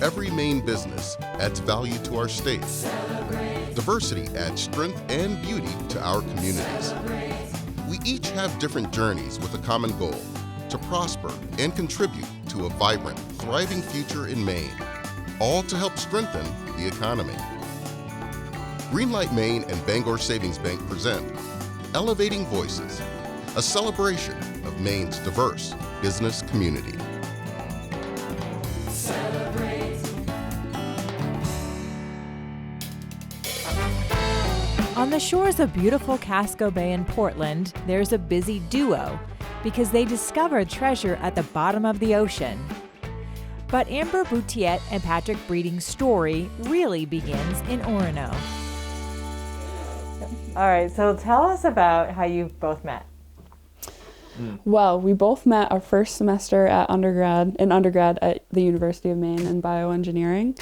Every Maine business adds value to our state. Diversity adds strength and beauty to our communities. We each have different journeys with a common goal: to prosper and contribute to a vibrant, thriving future in Maine, all to help strengthen the economy. Greenlight Maine and Bangor Savings Bank present Elevating Voices, a celebration of Maine's diverse business community. On the shores of beautiful Casco Bay in Portland, there's a busy duo because they discover treasure at the bottom of the ocean. But Amber Boutiette and Patrick Breeding's story really begins in Orono. All right, so tell us about how you both met. Well, we both met our first semester at undergrad at the University of Maine in bioengineering.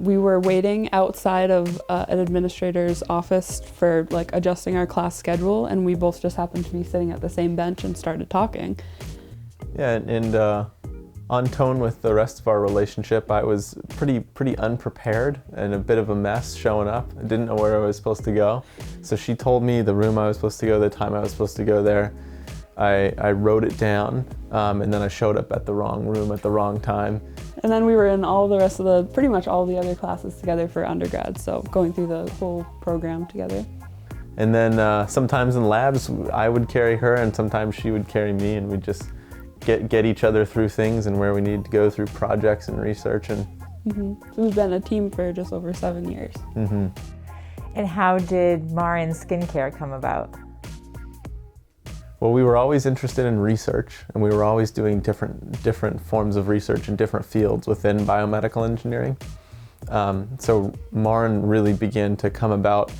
We were waiting outside of an administrator's office for adjusting our class schedule, and we both just happened to be sitting at the same bench and started talking. Yeah, and on tone with the rest of our relationship, I was pretty unprepared and a bit of a mess showing up. I didn't know where I was supposed to go. So she told me the room I was supposed to go, the time I was supposed to go there. I wrote it down, and then I showed up at the wrong room at the wrong time. And then we were in pretty much all the other classes together for undergrad, so going through the whole program together. And then sometimes in labs, I would carry her and sometimes she would carry me, and we'd just get each other through things and where we need to go through projects and research. And We've been a team for just over 7 years. And how did Marin skincare come about? Well, we were always interested in research, and we were always doing different forms of research in different fields within biomedical engineering. So Marin really began to come about,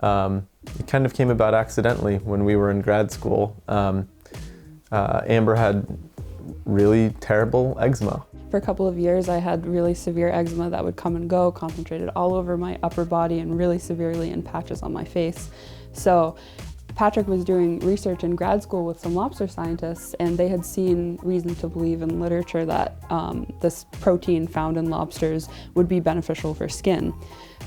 it kind of came about accidentally when we were in grad school. Amber had really terrible eczema. For a couple of years, I had really severe eczema that would come and go, concentrated all over my upper body and really severely in patches on my face. So Patrick was doing research in grad school with some lobster scientists, and they had seen reason to believe in literature that this protein found in lobsters would be beneficial for skin.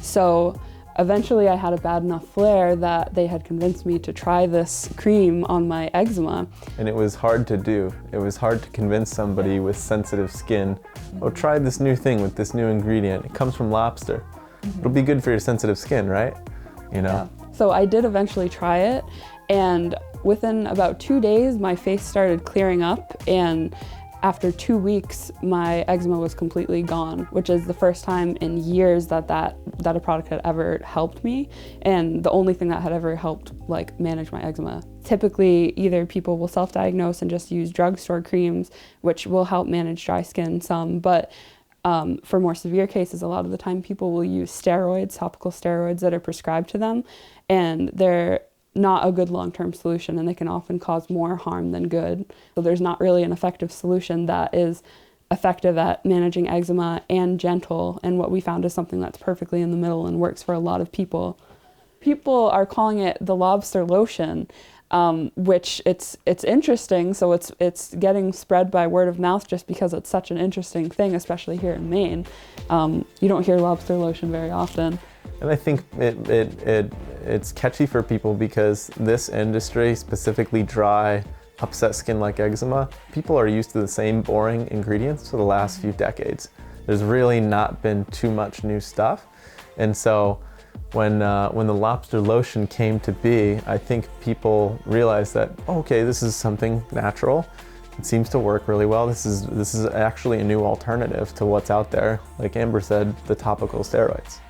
So eventually I had a bad enough flare that they had convinced me to try this cream on my eczema. And it was hard to do. It was hard to convince somebody with sensitive skin, oh, try this new thing with this new ingredient. It comes from lobster. It'll be good for your sensitive skin, right? You know? Yeah. So I did eventually try it, and within about 2 days, my face started clearing up, and after 2 weeks, my eczema was completely gone, which is the first time in years that a product had ever helped me, and the only thing that had ever helped manage my eczema. Typically, either people will self-diagnose and just use drugstore creams, which will help manage dry skin some, but for more severe cases, a lot of the time people will use steroids, topical steroids that are prescribed to them, and they're not a good long-term solution, and they can often cause more harm than good. So there's not really an effective solution that is effective at managing eczema and gentle, and what we found is something that's perfectly in the middle and works for a lot of people. People are calling it the lobster lotion, which it's interesting. So it's getting spread by word of mouth just because it's such an interesting thing, especially here in Maine. You don't hear lobster lotion very often. And I think it's catchy for people because this industry, specifically dry, upset skin like eczema, people are used to the same boring ingredients for the last few decades. There's really not been too much new stuff. And so when the lobster lotion came to be, I think people realized that, okay, this is something natural. It seems to work really well. This is actually a new alternative to what's out there. Like Amber said, the topical steroids.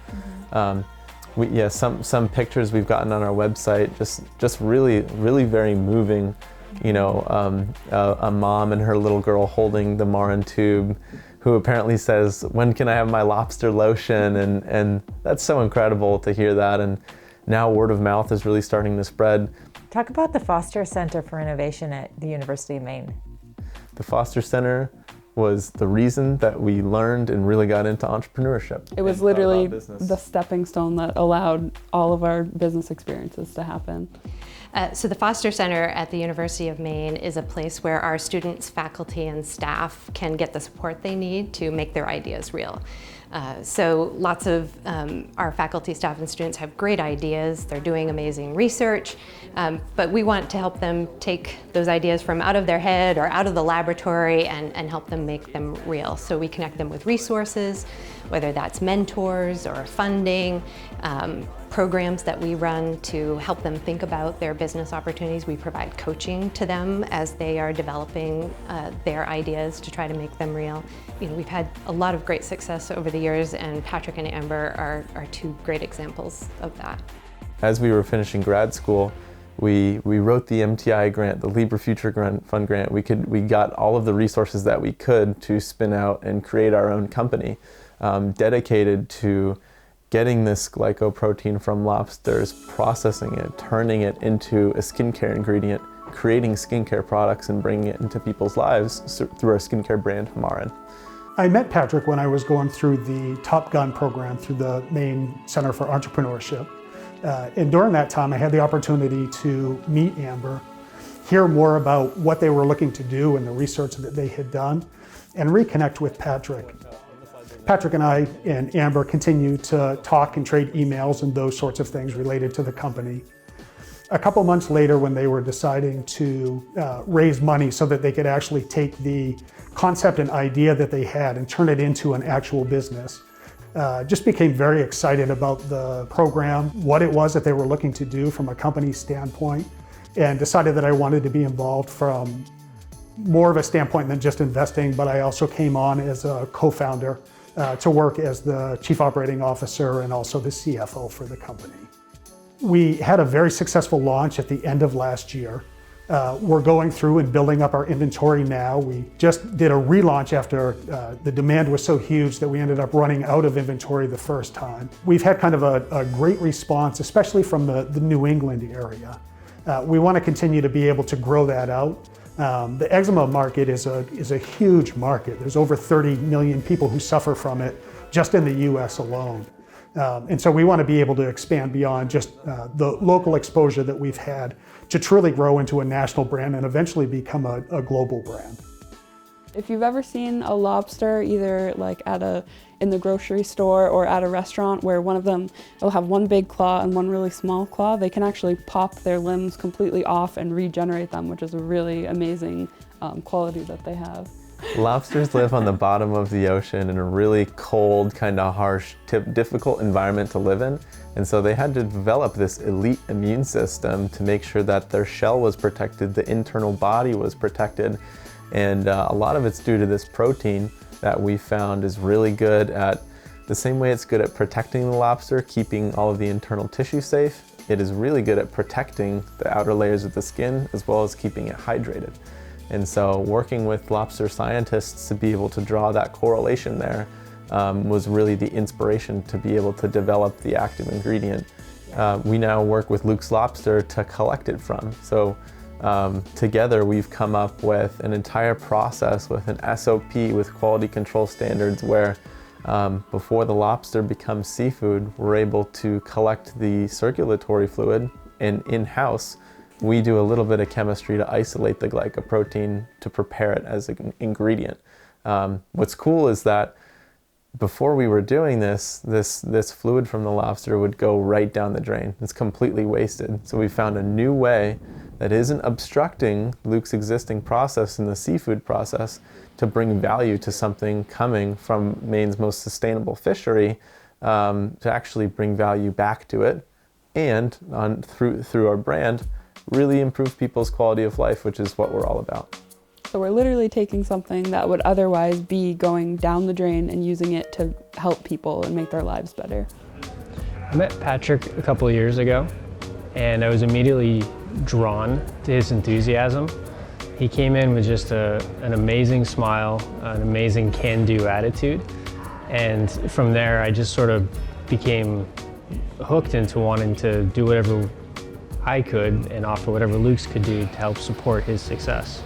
Some pictures we've gotten on our website, just really very moving. You know, a mom and her little girl holding the Marin tube, who apparently says, "When can I have my lobster lotion?" And that's so incredible to hear that. And now word of mouth is really starting to spread. Talk about the Foster Center for Innovation at the University of Maine. The Foster Center was the reason that we learned and really got into entrepreneurship. It was literally the stepping stone that allowed all of our business experiences to happen. So the Foster Center at the University of Maine is a place where our students, faculty, and staff can get the support they need to make their ideas real. So lots of our faculty, staff, and students have great ideas. They're doing amazing research, but we want to help them take those ideas from out of their head or out of the laboratory and help them make them real. So we connect them with resources, whether that's mentors or funding, programs that we run to help them think about their business opportunities. We provide coaching to them as they are developing their ideas to try to make them real. You know, we've had a lot of great success over the years, and Patrick and Amber are two great examples of that. As we were finishing grad school, we wrote the MTI grant, the Libre Future Fund grant. We got all of the resources that we could to spin out and create our own company dedicated to getting this glycoprotein from lobsters, processing it, turning it into a skincare ingredient, creating skincare products and bringing it into people's lives through our skincare brand, Marin. I met Patrick when I was going through the Top Gun program through the Maine Center for Entrepreneurship. And during that time, I had the opportunity to meet Amber, hear more about what they were looking to do and the research that they had done, and reconnect with Patrick. Patrick and I and Amber continue to talk and trade emails and those sorts of things related to the company. A couple months later, when they were deciding to raise money so that they could actually take the concept and idea that they had and turn it into an actual business, just became very excited about the program, what it was that they were looking to do from a company standpoint, and decided that I wanted to be involved from more of a standpoint than just investing, but I also came on as a co-founder to work as the Chief Operating Officer and also the CFO for the company. We had a very successful launch at the end of last year. We're going through and building up our inventory now. We just did a relaunch after the demand was so huge that we ended up running out of inventory the first time. We've had kind of a great response, especially from the New England area. We want to continue to be able to grow that out. The eczema market is a huge market. There's over 30 million people who suffer from it just in the US alone. And so we want to be able to expand beyond just the local exposure that we've had to truly grow into a national brand and eventually become a global brand. If you've ever seen a lobster either like in the grocery store or at a restaurant where one of them will have one big claw and one really small claw, they can actually pop their limbs completely off and regenerate them, which is a really amazing quality that they have. Lobsters live on the bottom of the ocean in a really cold, kind of harsh, difficult environment to live in. And so they had to develop this elite immune system to make sure that their shell was protected, the internal body was protected. And a lot of it's due to this protein that we found is really good at, the same way it's good at protecting the lobster, keeping all of the internal tissue safe, it is really good at protecting the outer layers of the skin as well as keeping it hydrated. And so working with lobster scientists to be able to draw that correlation there was really the inspiration to be able to develop the active ingredient. We now work with Luke's Lobster to collect it from. So together we've come up with an entire process with an SOP with quality control standards where before the lobster becomes seafood, we're able to collect the circulatory fluid, and in-house we do a little bit of chemistry to isolate the glycoprotein to prepare it as an ingredient. What's cool is that before we were doing this fluid from the lobster would go right down the drain. It's completely wasted. So we found a new way that isn't obstructing Luke's existing process in the seafood process to bring value to something coming from Maine's most sustainable fishery, to actually bring value back to it, and through our brand, really improve people's quality of life, which is what we're all about. So we're literally taking something that would otherwise be going down the drain and using it to help people and make their lives better. I met Patrick a couple of years ago, and I was immediately drawn to his enthusiasm. He came in with just an amazing smile, an amazing can-do attitude, and from there I just sort of became hooked into wanting to do whatever I could and offer whatever Luke's could do to help support his success.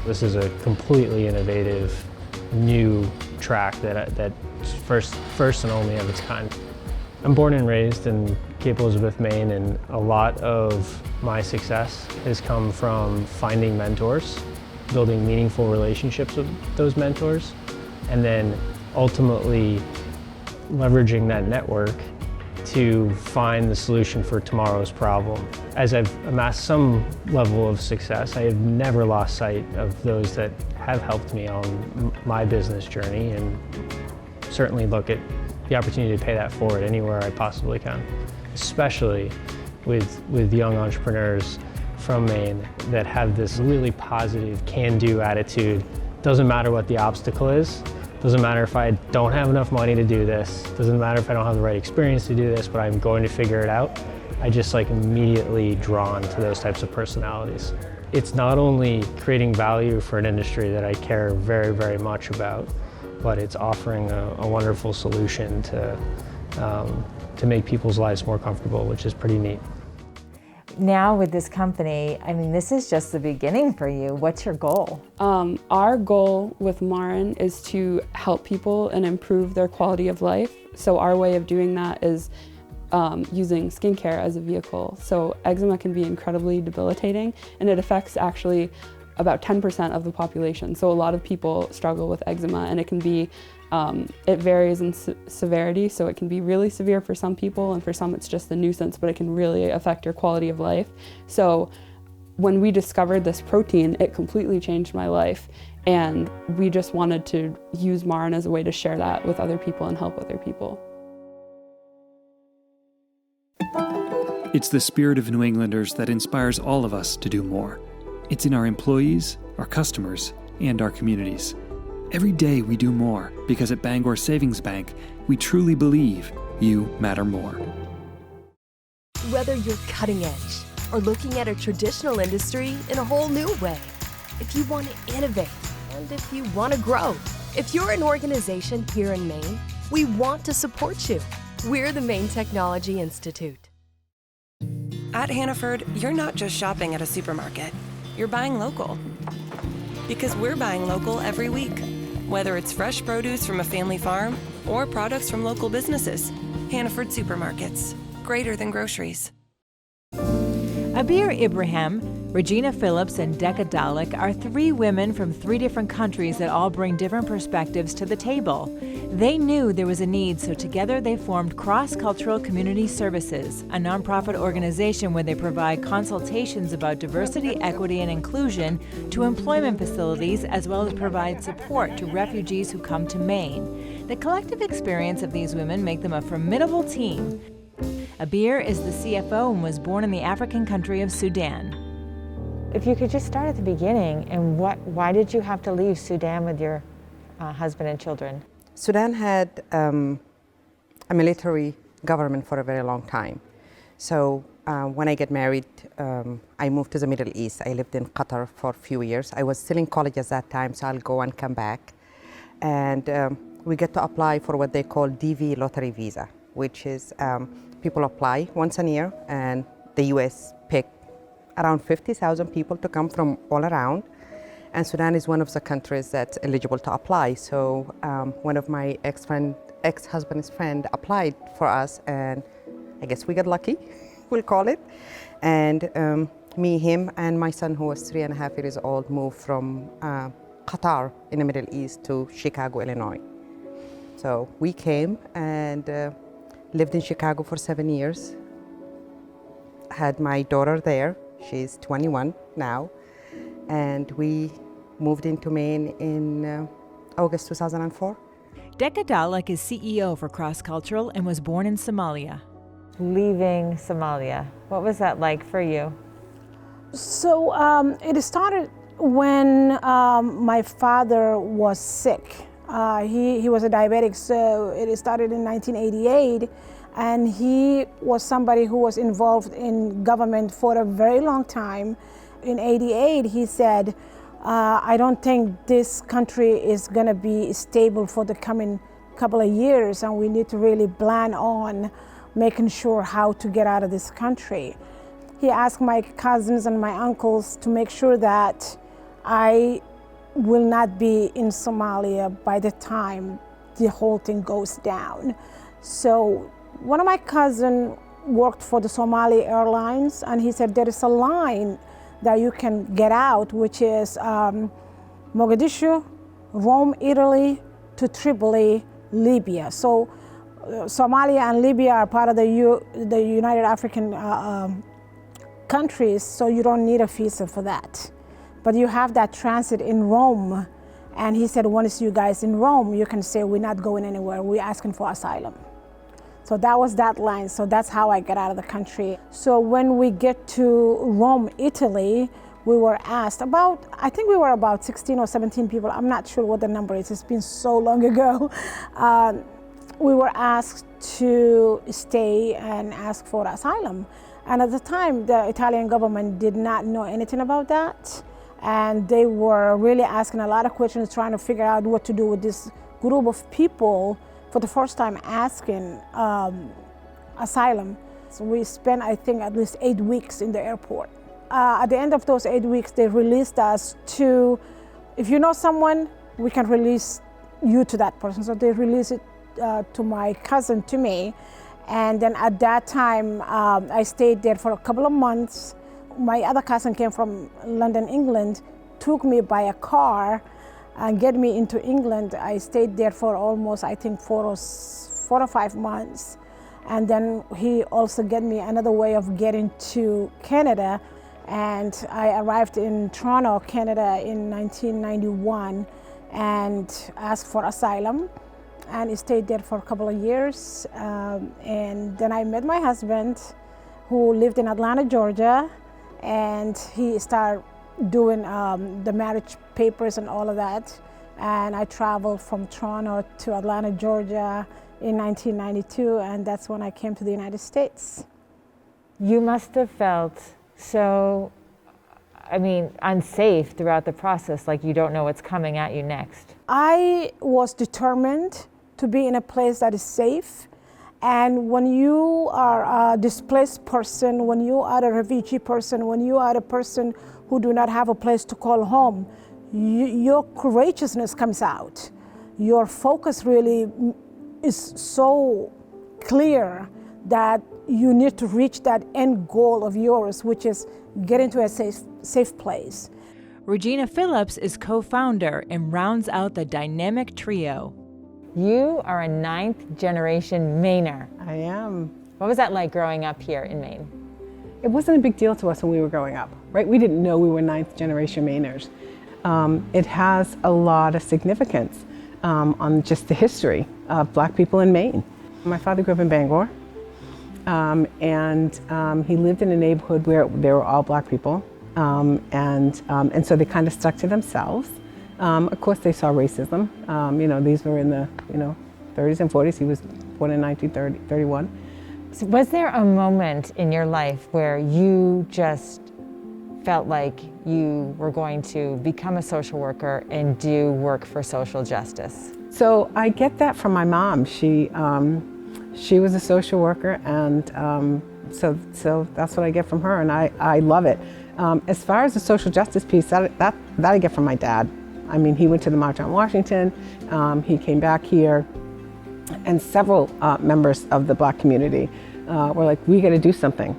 This is a completely innovative, new track that's first and only of its kind. I'm born and raised in Cape Elizabeth, Maine, and a lot of my success has come from finding mentors, building meaningful relationships with those mentors, and then ultimately leveraging that network to find the solution for tomorrow's problem. As I've amassed some level of success, I have never lost sight of those that have helped me on my business journey, and certainly look at the opportunity to pay that forward anywhere I possibly can, especially with young entrepreneurs from Maine that have this really positive can-do attitude. Doesn't matter what the obstacle is, doesn't matter if I don't have enough money to do this, doesn't matter if I don't have the right experience to do this, but I'm going to figure it out. I just immediately drawn to those types of personalities. It's not only creating value for an industry that I care very, very much about, but it's offering a wonderful solution to make people's lives more comfortable, which is pretty neat. Now with this company, I mean, this is just the beginning for you. What's your goal? Our goal with Marin is to help people and improve their quality of life. So our way of doing that is using skincare as a vehicle. So eczema can be incredibly debilitating, and it affects actually about 10% of the population. So a lot of people struggle with eczema, and it can be, it varies in severity. So it can be really severe for some people, and for some it's just a nuisance, but it can really affect your quality of life. So when we discovered this protein, it completely changed my life. And we just wanted to use Marin as a way to share that with other people and help other people. It's the spirit of New Englanders that inspires all of us to do more. It's in our employees, our customers, and our communities. Every day we do more because at Bangor Savings Bank, we truly believe you matter more. Whether you're cutting edge or looking at a traditional industry in a whole new way, if you want to innovate and if you want to grow, if you're an organization here in Maine, we want to support you. We're the Maine Technology Institute. At Hannaford, you're not just shopping at a supermarket. You're buying local. Because we're buying local every week. Whether it's fresh produce from a family farm or products from local businesses. Hannaford Supermarkets. Greater than groceries. Abir Ibrahim, Regina Phillips, and Decca Dalek are three women from three different countries that all bring different perspectives to the table. They knew there was a need, so together they formed Cross-Cultural Community Services, a nonprofit organization where they provide consultations about diversity, equity, and inclusion to employment facilities, as well as provide support to refugees who come to Maine. The collective experience of these women make them a formidable team. Abir is the CFO and was born in the African country of Sudan. If you could just start at the beginning, and why did you have to leave Sudan with your husband and children? Sudan had a military government for a very long time. So when I get married, I moved to the Middle East. I lived in Qatar for a few years. I was still in college at that time, so I'll go and come back. And we get to apply for what they call DV lottery visa, which is people apply once a year, and the US pick around 50,000 people to come from all around. And Sudan is one of the countries that's eligible to apply. So one of my ex-husband's friend applied for us, and I guess we got lucky, we'll call it. And me, him, and my son, who was 3.5 years old, moved from Qatar in the Middle East to Chicago, Illinois. So we came and lived in Chicago for 7 years. Had my daughter there. She's 21 now. And we moved into Maine in August 2004. Decca Dalek is CEO for Cross Cultural and was born in Somalia. Leaving Somalia, what was that like for you? So it started when my father was sick. He was a diabetic, so it started in 1988, and he was somebody who was involved in government for a very long time. In '88, he said, I don't think this country is going to be stable for the coming couple of years, and we need to really plan on making sure how to get out of this country. He asked my cousins and my uncles to make sure that I will not be in Somalia by the time the whole thing goes down. So One of my cousins worked for the Somali Airlines, and he said there is a line that you can get out, which is Mogadishu, Rome, Italy, to Tripoli, Libya. So Somalia and Libya are part of the United African countries, so you don't need a visa for that. But you have that transit in Rome, and he said once you guys in Rome, you can say we're not going anywhere, we're asking for asylum. So that was that line, so that's how I got out of the country. So when we get to Rome, Italy, we were asked about, I think we were about 16 or 17 people, I'm not sure what the number is, it's been so long ago. We were asked to stay and ask for asylum. And at the time, the Italian government did not know anything about that. And they were really asking a lot of questions, trying to figure out what to do with this group of people for the first time asking asylum. So we spent, I think, at least 8 weeks in the airport. At the end of those 8 weeks, they released us to, if you know someone, we can release you to that person. So they released it to my cousin, to me. And then at that time, I stayed there for a couple of months. My other cousin came from London, England, took me by a car and get me into England. I stayed there for almost, I think, 4 or 5 months. And then he also get me another way of getting to Canada. And I arrived in Toronto, Canada in 1991 and asked for asylum. And stayed there for a couple of years. And then I met my husband, who lived in Atlanta, Georgia, and he started doing the marriage papers and all of that. And I traveled from Toronto to Atlanta, Georgia in 1992, and that's when I came to the United States. You must have felt so, unsafe throughout the process, like you don't know what's coming at you next. I was determined to be in a place that is safe. And when you are a displaced person, when you are a refugee person, when you are a person who do not have a place to call home, your courageousness comes out. Your focus really is so clear that you need to reach that end goal of yours, which is get into a safe place. Regina Phillips is co-founder and rounds out the dynamic trio. You are a 9th generation Mainer. I am. What was that like growing up here in Maine? It wasn't a big deal to us when we were growing up, right? We didn't know we were 9th generation Mainers. It has a lot of significance on just the history of Black people in Maine. My father grew up in Bangor, and he lived in a neighborhood where there were all Black people, and so they kind of stuck to themselves. Of course, they saw racism. These were in the 30s and 40s. He was born in 1931. So was there a moment in your life where you just felt like you were going to become a social worker and do work for social justice? So I get that from my mom. She was a social worker, and so that's what I get from her, and I love it. As far as the social justice piece, that I get from my dad. He went to the March on Washington, he came back here, and several members of the Black community were like, we got to do something.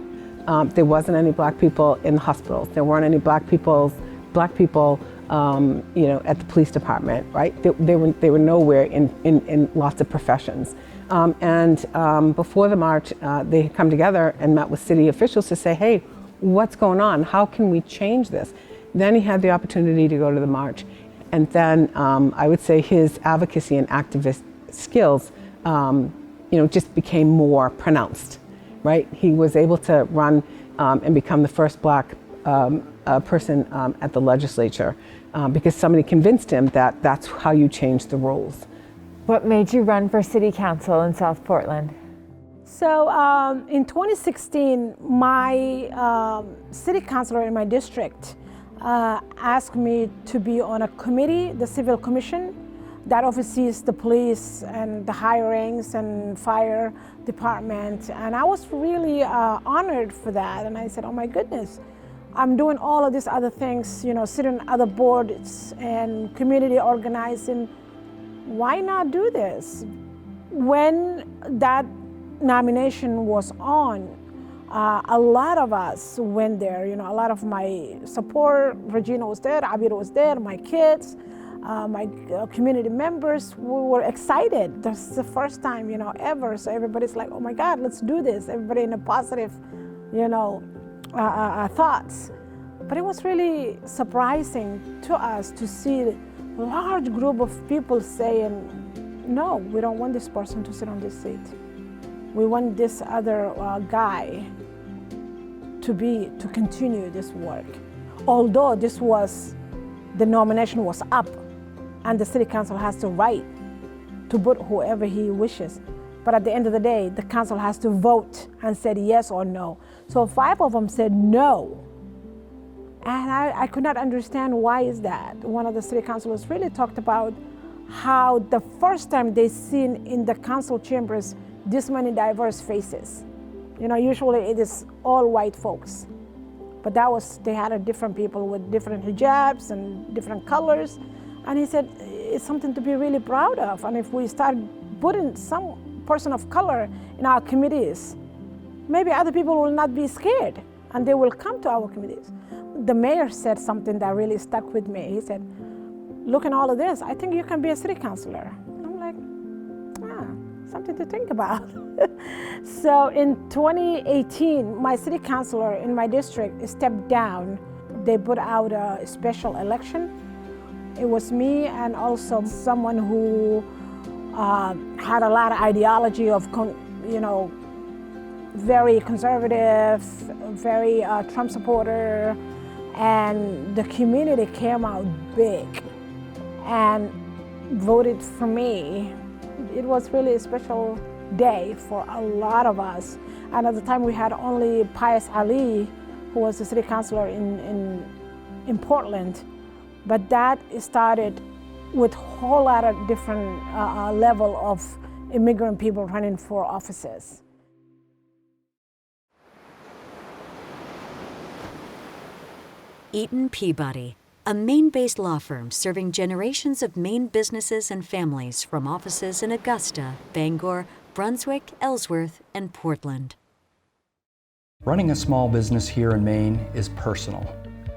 There wasn't any Black people in the hospitals. There weren't any Black people at the police department, right? They were nowhere in lots of professions. Before the march, they had come together and met with city officials to say, hey, what's going on? How can we change this? Then he had the opportunity to go to the march. And then I would say his advocacy and activist skills, just became more pronounced, right? He was able to run and become the first Black person at the legislature because somebody convinced him that that's how you change the rules. What made you run for city council in South Portland? So in 2016, my city councilor in my district asked me to be on a committee, the Civil Commission, that oversees the police and the hirings and fire department. And I was really honored for that. And I said, oh my goodness, I'm doing all of these other things, sitting on other boards and community organizing. Why not do this? When that nomination was on, a lot of us went there. You know, a lot of my support, Regina was there, Abir was there, my kids, my community members, we were excited. This is the first time, you know, ever. So everybody's like, oh my God, let's do this. Everybody in a positive, you know, thoughts. But it was really surprising to us to see a large group of people saying, no, we don't want this person to sit on this seat. We want this other guy to continue this work. Although the nomination was up, and the city council has the right to put whoever he wishes. But at the end of the day, the council has to vote and said yes or no. So 5 of them said no. And I could not understand why is that. One of the city councilors really talked about how the first time they seen in the council chambers this many diverse faces. You know, usually it is all white folks. But they had different people with different hijabs and different colors. And he said, it's something to be really proud of. And if we start putting some person of color in our committees, maybe other people will not be scared and they will come to our committees. The mayor said something that really stuck with me. He said, look at all of this, I think you can be a city councilor. And I'm like, something to think about. So in 2018, my city councilor in my district stepped down. They put out a special election. It was me and also someone who had a lot of ideology of, you know, very conservative, very Trump supporter, and the community came out big and voted for me. It was really a special day for a lot of us. And at the time we had only Pius Ali, who was the city councilor in Portland. But that started with a whole lot of different level of immigrant people running for offices. Eaton Peabody, a Maine-based law firm serving generations of Maine businesses and families from offices in Augusta, Bangor, Brunswick, Ellsworth, and Portland. Running a small business here in Maine is personal.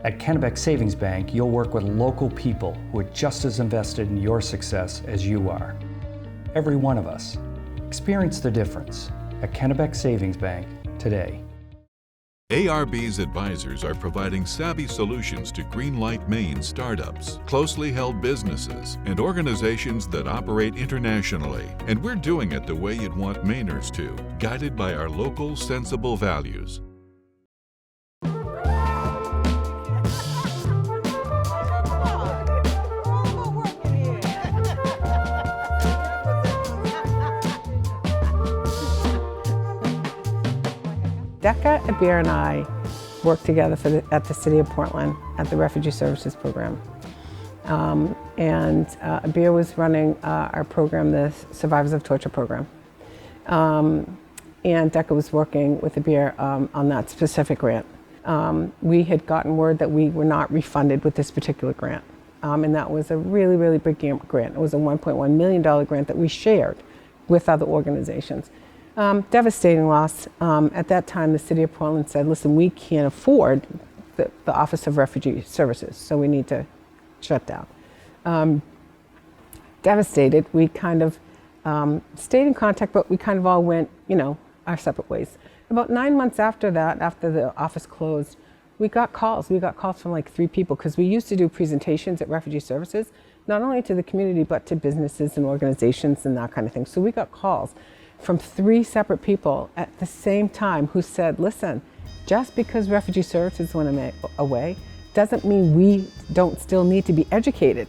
At Kennebec Savings Bank, you'll work with local people who are just as invested in your success as you are. Every one of us. Experience the difference at Kennebec Savings Bank today. ARB's advisors are providing savvy solutions to Greenlight Maine startups, closely held businesses, and organizations that operate internationally. And we're doing it the way you'd want Mainers to, guided by our local, sensible values. Decca, Abir, and I worked together at the City of Portland at the Refugee Services Program. Abir was running our program, the Survivors of Torture program. And Decca was working with Abir on that specific grant. We had gotten word that we were not refunded with this particular grant. And that was a really, really big grant. It was a $1.1 million grant that we shared with other organizations. Devastating loss. At that time, the City of Portland said, listen, we can't afford the Office of Refugee Services, so we need to shut down. Devastated, we kind of stayed in contact, but we kind of all went, you know, our separate ways. About 9 months after that, after the office closed, we got calls. We got calls from like 3 people, because we used to do presentations at Refugee Services, not only to the community, but to businesses and organizations and that kind of thing. So we got calls from 3 separate people at the same time who said, listen, just because Refugee Services went away doesn't mean we don't still need to be educated,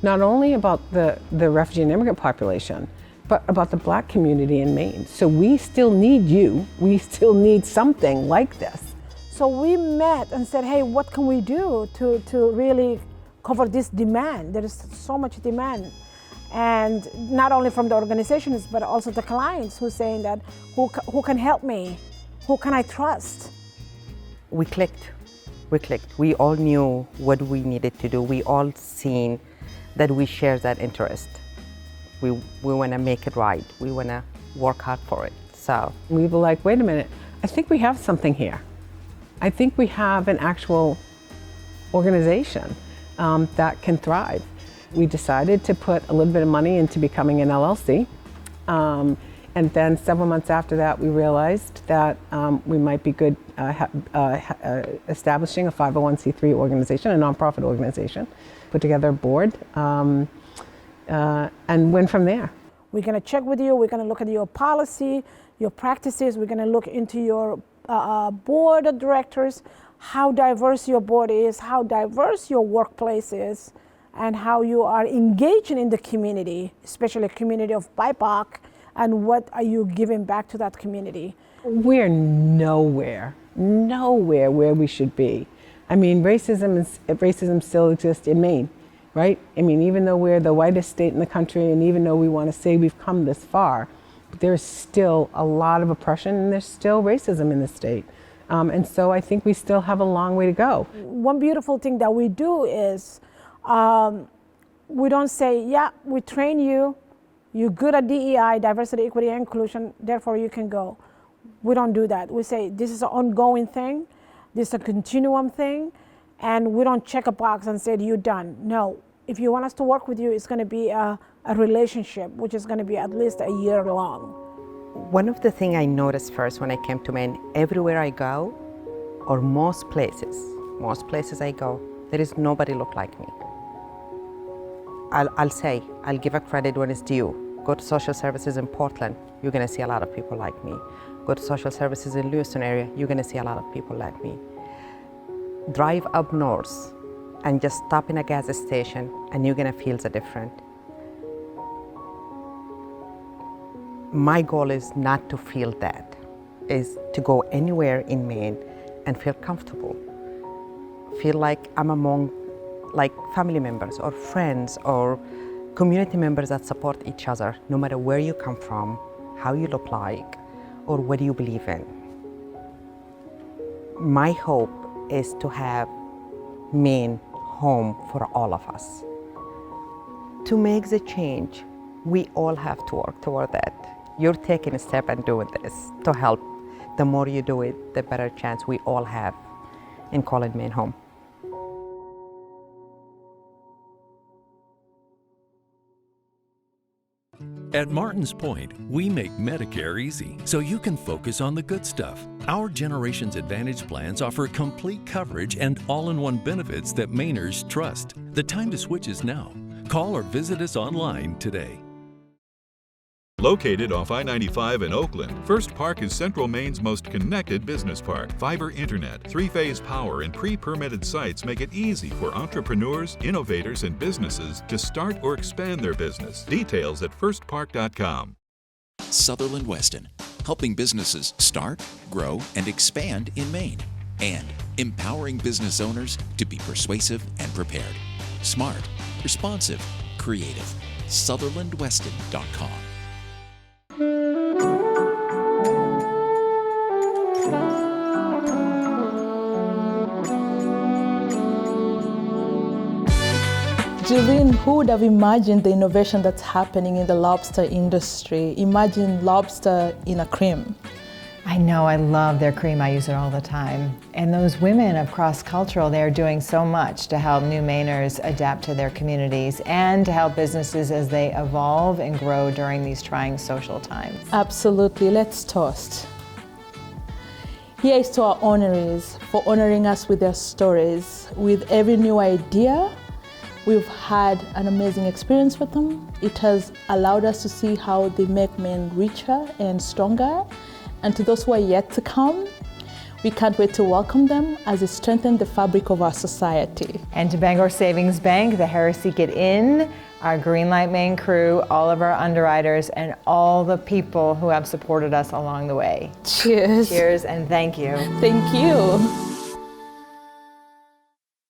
not only about the refugee and immigrant population, but about the Black community in Maine. So we still need you, we still need something like this. So we met and said, hey, what can we do to really cover this demand? There is so much demand. And not only from the organizations, but also the clients who are saying that, who can help me? Who can I trust? We clicked. We all knew what we needed to do. We all seen that we share that interest. We want to make it right. We want to work hard for it. So we were like, wait a minute, I think we have something here. I think we have an actual organization that can thrive. We decided to put a little bit of money into becoming an LLC. And then several months after that, we realized that we might be good establishing a 501c3 organization, a nonprofit organization, put together a board, and went from there. We're going to check with you. We're going to look at your policy, your practices. We're going to look into your board of directors, how diverse your board is, how diverse your workplace is, and how you are engaging in the community, especially the community of BIPOC, and what are you giving back to that community? We're nowhere where we should be. I mean, racism still exists in Maine, right? I mean, even though we're the whitest state in the country, and even though we want to say we've come this far, there's still a lot of oppression, and there's still racism in the state. And so I think we still have a long way to go. One beautiful thing that we do is we don't say, yeah, we train you, you're good at DEI, diversity, equity, and inclusion, therefore you can go. We don't do that. We say this is an ongoing thing, this is a continuum thing, and we don't check a box and say you're done. No, if you want us to work with you, it's going to be a relationship, which is going to be at least a year long. One of the things I noticed first when I came to Maine, everywhere I go, or most places I go, there is nobody look like me. I'll give a credit when it's due. Go to social services in Portland, you're going to see a lot of people like me. Go to social services in Lewiston area, you're going to see a lot of people like me. Drive up north and just stop in a gas station and you're going to feel the difference. My goal is not to feel that, is to go anywhere in Maine and feel comfortable. Feel like I'm among family members or friends or community members that support each other, no matter where you come from, how you look like, or what you believe in. My hope is to have Maine home for all of us. To make the change, we all have to work toward that. You're taking a step and doing this to help. The more you do it, the better chance we all have in calling Maine home. At Martin's Point, we make Medicare easy so you can focus on the good stuff. Our Generations Advantage plans offer complete coverage and all-in-one benefits that Mainers trust. The time to switch is now. Call or visit us online today. Located off I-95 in Oakland, First Park is Central Maine's most connected business park. Fiber internet, 3-phase power, and pre-permitted sites make it easy for entrepreneurs, innovators, and businesses to start or expand their business. Details at firstpark.com. Sutherland Weston, helping businesses start, grow, and expand in Maine. And empowering business owners to be persuasive and prepared. Smart, responsive, creative. SutherlandWeston.com. Julian, who would have imagined the innovation that's happening in the lobster industry? Imagine lobster in a cream. I know, I love their cream. I use it all the time. And those women of cross-cultural, they are doing so much to help new Mainers adapt to their communities and to help businesses as they evolve and grow during these trying social times. Absolutely. Let's toast. Here is to our honorees for honoring us with their stories. With every new idea, we've had an amazing experience with them. It has allowed us to see how they make Maine richer and stronger. And to those who are yet to come, we can't wait to welcome them as they strengthen the fabric of our society. And to Bangor Savings Bank, the Heresy Get In, our Greenlight Maine crew, all of our underwriters, and all the people who have supported us along the way. Cheers. Cheers and thank you. Thank you.